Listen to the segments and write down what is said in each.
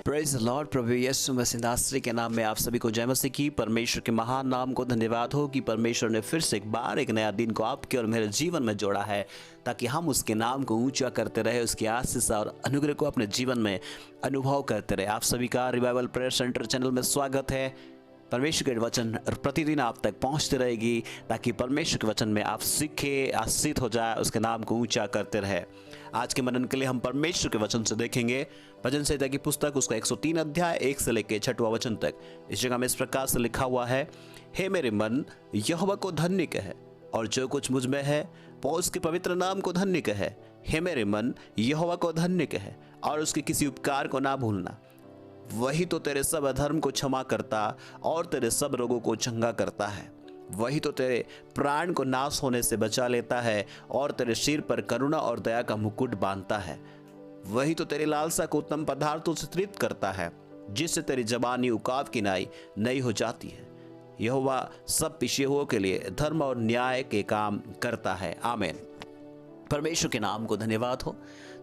Praise the Lord. प्रभु यीशु मसीह नासरी के नाम में आप सभी को जय मसीह की। परमेश्वर के महान नाम को धन्यवाद हो कि परमेश्वर ने फिर से एक बार एक नया दिन को आपके और मेरे जीवन में जोड़ा है, ताकि हम उसके नाम को ऊंचा करते रहे, उसकी आशीष और अनुग्रह को अपने जीवन में अनुभव करते रहे। आप सभी का रिवाइवल प्रेयर सेंटर चैनल में स्वागत है। परमेश्वर के वचन प्रतिदिन आप तक पहुंचते रहेगी, ताकि परमेश्वर के वचन में आप सीखे, आशीष हो जाए, उसके नाम को ऊंचा करते रहे। आज के मनन के लिए हम परमेश्वर के वचन से देखेंगे भजन संहिता की पुस्तक उसका 103 अध्याय 1 से लेकर 6वां वचन तक। इस जगह में इस प्रकार से लिखा हुआ है, हे मेरे मन यहोवा को धन्य कह, और जो कुछ मुझ में है वो उसके पवित्र नाम को धन्य कह। हे मेरे मन यहोवा को धन्य कह, और उसके किसी उपकार को ना भूलना। वही तो तेरे सब अधर्म को क्षमा करता और तेरे सब रोगों को चंगा करता है। वही तो तेरे प्राण को नाश होने से बचा लेता है और तेरे सिर पर करुणा और दया का मुकुट बांधता है। वही तो तेरी लालसा को उत्तम पदार्थों से तृप्त करता है, जिससे तेरी जबानी उकाब की नाई नई हो जाती है। यहोवा सब पिछे हुओं के लिए धर्म और न्याय के काम करता है। आमीन। परमेश्वर के नाम को धन्यवाद हो।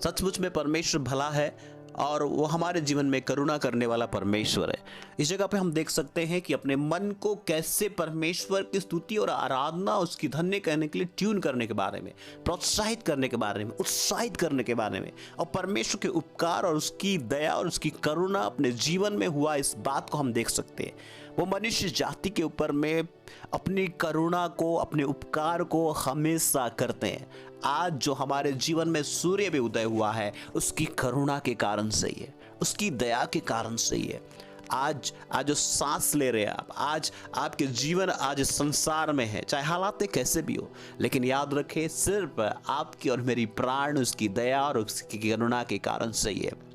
सचमुच में परमेश्वर भला है और वो हमारे जीवन में करुणा करने वाला परमेश्वर है। इस जगह पे हम देख सकते हैं कि अपने मन को कैसे परमेश्वर की स्तुति और आराधना, उसकी धन्य कहने के लिए ट्यून करने के बारे में, प्रोत्साहित करने के बारे में, उत्साहित करने के बारे में, और परमेश्वर के उपकार और उसकी दया और उसकी करुणा अपने जीवन में हुआ, इस बात को हम देख सकते हैं। वो मनुष्य जाति के ऊपर में अपनी करुणा को, अपने उपकार को हमेशा करते हैं। आज जो हमारे जीवन में सूर्य भी उदय हुआ है, उसकी करुणा के कारण से ही है, उसकी दया के कारण से ही है। आज जो सांस ले रहे हैं आप, आज आपके जीवन आज संसार में है, चाहे हालात कैसे भी हो, लेकिन याद रखें सिर्फ आपकी और मेरी प्राण उसकी दया और उसकी करुणा के कारण से ही है।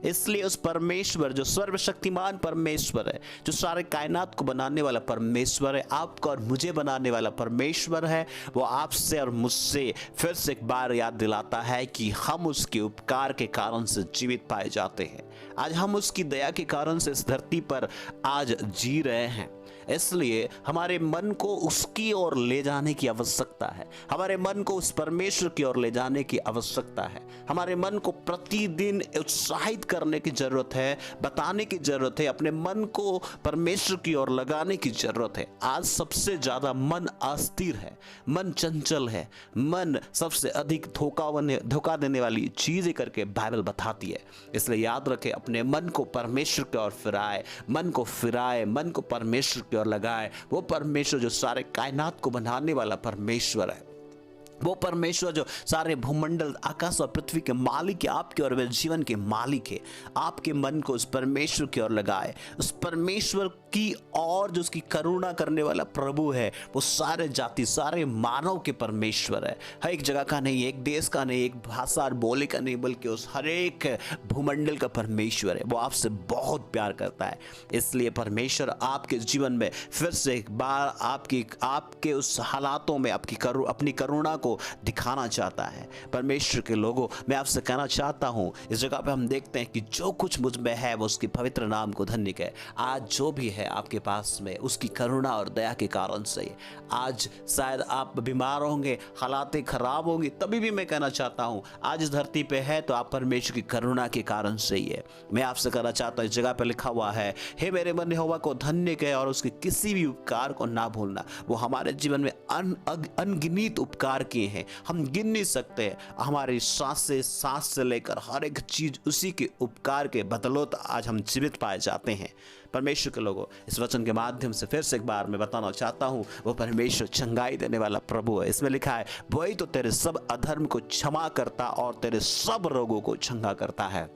इसलिए उस परमेश्वर जो सर्वशक्तिमान परमेश्वर है, जो सारे कायनात को बनाने वाला परमेश्वर है, आपको और मुझे बनाने वाला परमेश्वर है, वो आपसे और मुझसे फिर से एक बार याद दिलाता है कि हम उसके उपकार के कारण से जीवित पाए जाते हैं। आज हम उसकी दया के कारण से इस धरती पर आज जी रहे हैं। इसलिए हमारे मन को उसकी ओर ले जाने की आवश्यकता है। हमारे मन को उस परमेश्वर की ओर ले जाने की आवश्यकता है। हमारे मन को प्रतिदिन उत्साहित करने की जरूरत है, बताने की जरूरत है, अपने मन को परमेश्वर की ओर लगाने की जरूरत है। आज सबसे ज्यादा मन अस्थिर है, मन चंचल है, मन सबसे अधिक धोखा देने वाली चीजें करके बाइबल बताती है। इसलिए याद रखें, अपने मन को परमेश्वर की ओर फिराए, मन को फिराए, मन को परमेश्वर की ओर लगाए। वो परमेश्वर जो सारे कायनात को बनाने वाला परमेश्वर है, वो परमेश्वर जो सारे भूमंडल, आकाश और पृथ्वी के मालिक है, आपके और मेरे जीवन के मालिक है। आपके मन को उस परमेश्वर की ओर लगाए, उस परमेश्वर की और जो उसकी करुणा करने वाला प्रभु है, वो सारे जाति, सारे मानव के परमेश्वर है। हर एक जगह का नहीं, एक देश का नहीं, एक भाषा और बोली का नहीं, बल्कि उस हर एक भूमंडल का परमेश्वर है। वो आपसे बहुत प्यार करता है। इसलिए परमेश्वर आपके जीवन में फिर से एक बार आपके उस हालातों में अपनी करुणा को दिखाना चाहता है। परमेश्वर के लोगों, मैं आपसे कहना चाहता हूं, इस जगह पे हम देखते हैं कि जो कुछ मुझ में है वो उसके पवित्र नाम को धन्य कहे। आज जो भी है आपके पास में, उसकी करुणा और दया के कारण से। आज शायद आप बीमार होंगे, हालातें खराब होंगी, तभी भी मैं कहना चाहता हूं, आज इस धरती पे है तो आप परमेश्वर की करुणा के कारण से ही है। मैं आपसे कहना चाहता हूं, इस जगह पे लिखा हुआ है, हे मेरे मन यहोवा को धन्य कहे और उसके किसी भी उपकार को ना भूलना। वो हमारे जीवन में अनगिनत उपकार किए हैं, हम गिन नहीं सकते। हमारी सांस से लेकर हर एक चीज उसी के उपकार के बदौलत आज हम जीवित पाए जाते हैं। परमेश्वर के लोगों, इस वचन के माध्यम से फिर से एक बार मैं बताना चाहता हूं, वो परमेश्वर चंगाई देने वाला प्रभु है। इसमें लिखा है, वही तो तेरे सब अधर्म को क्षमा करता और तेरे सब रोगों को चंगा करता है।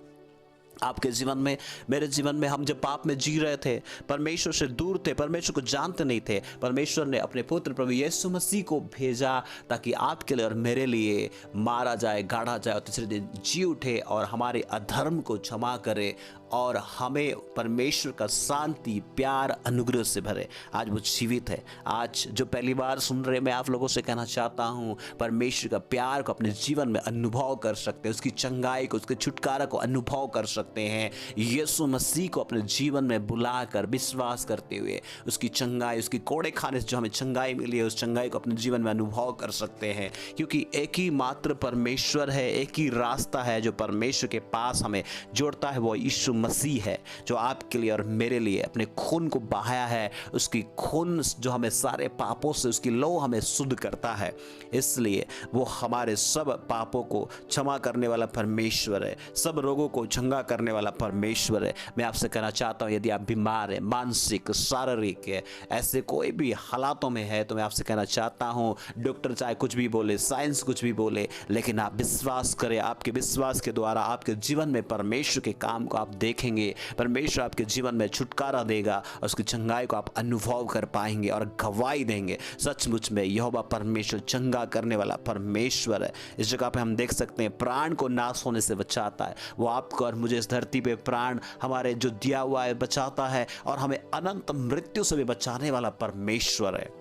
आपके जीवन में, मेरे जीवन में, हम जब पाप में जी रहे थे, परमेश्वर से दूर थे, परमेश्वर को जानते नहीं थे, परमेश्वर ने अपने पुत्र प्रभु यीशु मसीह को भेजा ताकि आपके लिए और मेरे लिए मारा जाए, गाड़ा जाए और तीसरे दिन जी उठे और हमारे अधर्म को क्षमा करे और हमें परमेश्वर का शांति, प्यार, अनुग्रह से भरे। आज वो जीवित है। आज जो पहली बार सुन रहे, मैं आप लोगों से कहना चाहता हूँ, परमेश्वर का प्यार को अपने जीवन में अनुभव कर सकते हैं, उसकी चंगाई को, उसके छुटकारा को अनुभव कर सकते हैं। यीशु मसीह को अपने जीवन में बुलाकर विश्वास करते हुए उसकी चंगाई, उसकी कोड़े खाने से जो हमें चंगाई मिली है, उस चंगाई को अपने जीवन में अनुभव कर सकते हैं। क्योंकि एक ही मात्र परमेश्वर है, एक ही रास्ता है जो परमेश्वर के पास हमें जोड़ता है, वो यीशु मसीह है, जो आपके लिए और मेरे लिए अपने खून को बहाया है। उसकी खून जो हमें सारे पापों से, उसकी लौ हमें शुद्ध करता है। इसलिए वो हमारे सब पापों को क्षमा करने वाला परमेश्वर है, सब रोगों को चंगा करने वाला परमेश्वर है। मैं आपसे कहना चाहता हूँ, यदि आप बीमार हैं, मानसिक, शारीरिक है, ऐसे कोई भी हालातों में है, तो मैं आपसे कहना चाहता हूँ, डॉक्टर चाहे कुछ भी बोले, साइंस कुछ भी बोले, लेकिन आप विश्वास करें। आपके विश्वास के द्वारा आपके जीवन में परमेश्वर के काम को आप देखेंगे। परमेश्वर आपके जीवन में छुटकारा देगा और उसकी चंगाई को आप अनुभव कर पाएंगे और गवाही देंगे। सचमुच में यहोवा परमेश्वर चंगा करने वाला परमेश्वर है। इस जगह पे हम देख सकते हैं, प्राण को नाश होने से बचाता है। वो आपको और मुझे इस धरती पे प्राण हमारे जो दिया हुआ है बचाता है, और हमें अनंत मृत्यु से भी बचाने वाला परमेश्वर है।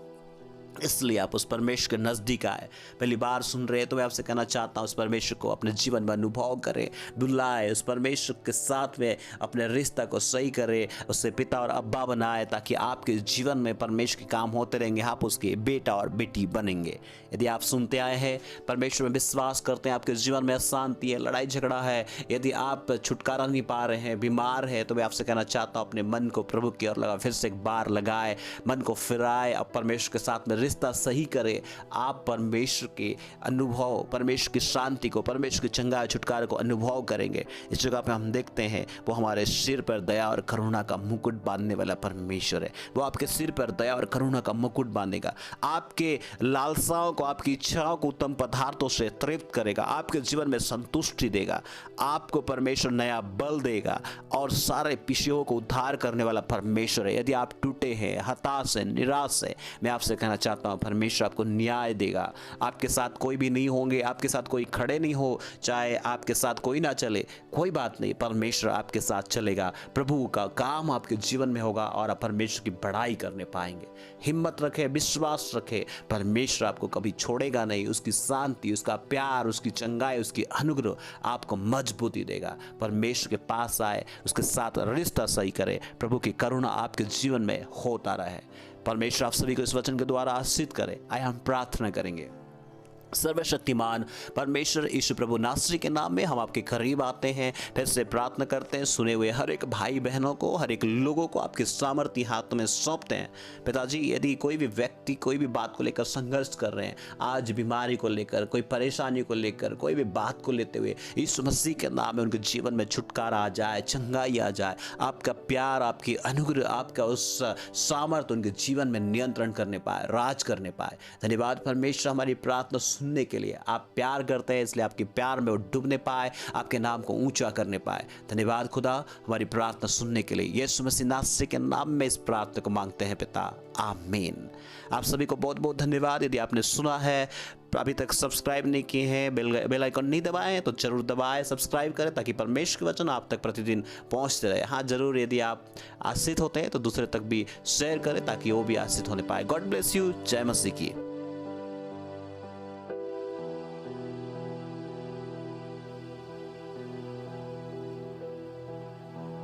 इसलिए आप उस परमेश्वर के नज़दीक आए। पहली बार सुन रहे हैं तो मैं आपसे कहना चाहता हूँ, उस परमेश्वर को अपने जीवन में अनुभव करें, बुलाए, उस परमेश्वर के साथ में अपने रिश्ता को सही करें, उससे पिता और अब्बा बनाए, ताकि आपके जीवन में परमेश्वर के काम होते रहेंगे, आप उसके बेटा और बेटी बनेंगे। यदि आप सुनते आए हैं, परमेश्वर में विश्वास करते हैं, आपके जीवन में अशांति है, लड़ाई झगड़ा है, यदि आप छुटकारा नहीं पा रहे हैं, बीमार है, तो मैं आपसे कहना चाहता हूँ, अपने मन को प्रभु की ओर लगा, फिर से एक बार लगाए, मन को फिराए, अब परमेश्वर के साथ में रिश्ता सही करे। आप परमेश्वर के अनुभव, परमेश्वर की शांति को, परमेश्वर की चंगाई छुटकारे को अनुभव करेंगे। इस जगह पे हम देखते हैं, वो हमारे सिर पर दया और करुणा का मुकुट बांधने वाला परमेश्वर है। वो आपके सिर पर दया और करुणा का मुकुट बांधेगा, आपके लालसाओं को, आपकी इच्छाओं को उत्तम पदार्थों से तृप्त करेगा, आपके जीवन में संतुष्टि देगा, आपको परमेश्वर नया बल देगा, और सारे पिछड़ों को उद्धार करने वाला परमेश्वर है। यदि आप टूटे हैं, हताश हैं, निराश है, मैं आपसे कहना चाहता हूँ, परमेश्वर आपको न्याय देगा। आपके साथ कोई भी नहीं होंगे, आपके साथ कोई खड़े नहीं हो, चाहे आपके साथ कोई ना चले, कोई बात नहीं, परमेश्वर आपके साथ चलेगा। प्रभु का काम आपके जीवन में होगा और आप परमेश्वर की बड़ाई करने पाएंगे। हिम्मत रखें, विश्वास रखें, परमेश्वर आपको कभी छोड़ेगा नहीं। उसकी शांति, उसका प्यार, उसकी चंगाई, उसकी अनुग्रह आपको मजबूती देगा। परमेश्वर के पास आए, उसके साथ रिश्ता सही करें, प्रभु की करुणा आपके जीवन में होता रहे। परमेश्वर आप सभी को इस वचन के द्वारा आशीष करे। आइए हम प्रार्थना करेंगे। सर्वशक्तिमान परमेश्वर यीशु प्रभु नासरी के नाम में हम आपके करीब आते हैं, फिर से प्रार्थना करते हैं, सुने हुए हर एक भाई बहनों को, हर एक लोगों को आपके सामर्थ्य हाथों में सौंपते हैं। पिताजी, यदि कोई भी व्यक्ति कोई भी बात को लेकर संघर्ष कर रहे हैं, आज बीमारी को लेकर, कोई परेशानी को लेकर, कोई भी बात को लेते हुए, यीशु मसीह के नाम में उनके जीवन में छुटकारा आ जाए, चंगाई आ जाए, आपका प्यार, आपकी अनुग्रह, आपका उस सामर्थ्य उनके जीवन में नियंत्रण करने पाए, राज करने पाए। धन्यवाद परमेश्वर, हमारी प्रार्थना सुनने के लिए। आप प्यार करते हैं, इसलिए आपके प्यार में वो डूबने पाए, आपके नाम को ऊंचा करने पाए। धन्यवाद खुदा, हमारी प्रार्थना सुनने के लिए। यीशु मसीह नासरी के नाम में इस प्रार्थना को मांगते हैं पिता, आमीन। आप सभी को बहुत बहुत धन्यवाद। यदि आपने सुना है, अभी तक सब्सक्राइब नहीं किए हैं, बेल आइकन नहीं दबाए तो जरूर दबाएं, सब्सक्राइब करें, ताकि परमेश्वर के वचन आप तक प्रतिदिन पहुंचते रहे। हाँ जरूर, यदि आप आश्रित होते हैं तो दूसरे तक भी शेयर करें, ताकि वो भी आश्रित होने पाए। God bless you. जय मसीह की।